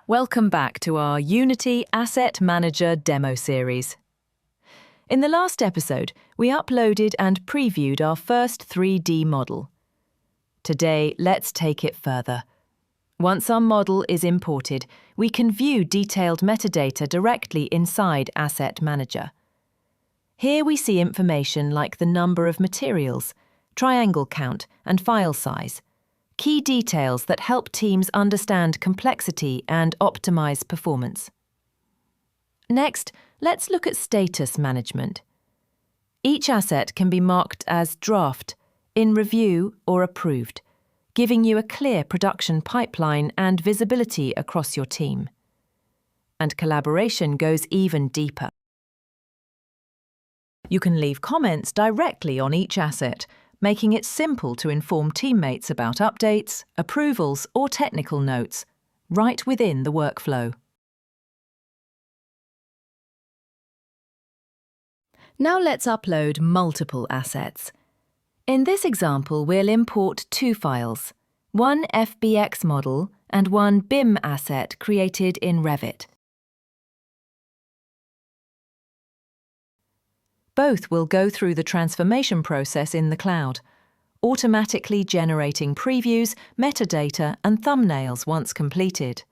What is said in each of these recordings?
Welcome back to our Unity Asset Manager demo series. In the last episode, we uploaded and previewed our first 3D model. Today, let's take it further. Once our model is imported, we can view detailed metadata directly inside Asset Manager. Here we see information like the number of materials, triangle count, and file size. Key details that help teams understand complexity and optimize performance. Next, let's look at status management. Each asset can be marked as draft, in review, or approved, giving you a clear production pipeline and visibility across your team. And collaboration goes even deeper. You can leave comments directly on each asset, making it simple to inform teammates about updates, approvals, or technical notes, right within the workflow. Now let's upload multiple assets. In this example, we'll import two files, one FBX model and one BIM asset created in Revit. Both will go through the transformation process in the cloud, automatically generating previews, metadata, and thumbnails once completed.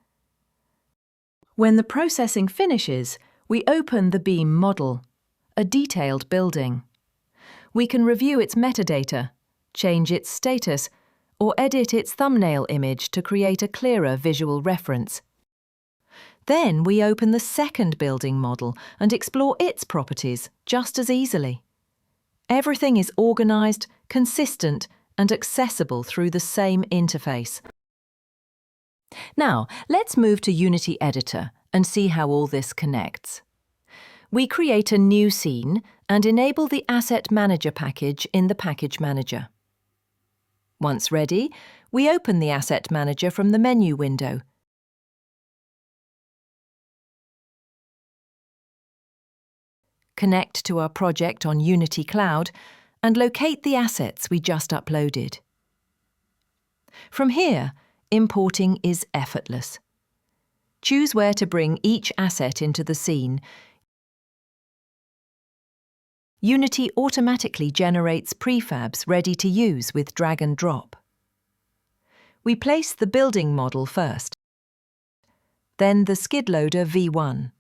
When the processing finishes, we open the BIM model, a detailed building. We can review its metadata, change its status, or edit its thumbnail image to create a clearer visual reference. Then we open the second building model and explore its properties just as easily. Everything is organized, consistent, and accessible through the same interface. Now, let's move to Unity Editor and see how all this connects. We create a new scene and enable the Asset Manager package in the Package Manager. Once ready, we open the Asset Manager from the menu window. Connect to our project on Unity Cloud, and locate the assets we just uploaded. From here, importing is effortless. Choose where to bring each asset into the scene. Unity automatically generates prefabs ready to use with drag and drop. We place the building model first, then the skid loader V1.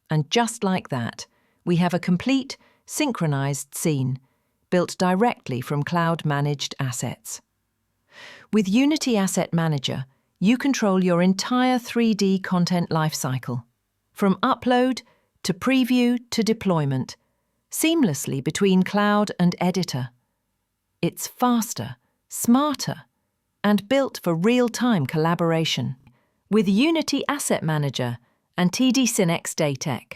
And just like that, we have a complete, synchronized scene, built directly from cloud-managed assets. With Unity Asset Manager, you control your entire 3D content lifecycle, from upload to preview to deployment, seamlessly between cloud and editor. It's faster, smarter, and built for real-time collaboration. With Unity Asset Manager and TD SYNNEX Daytech.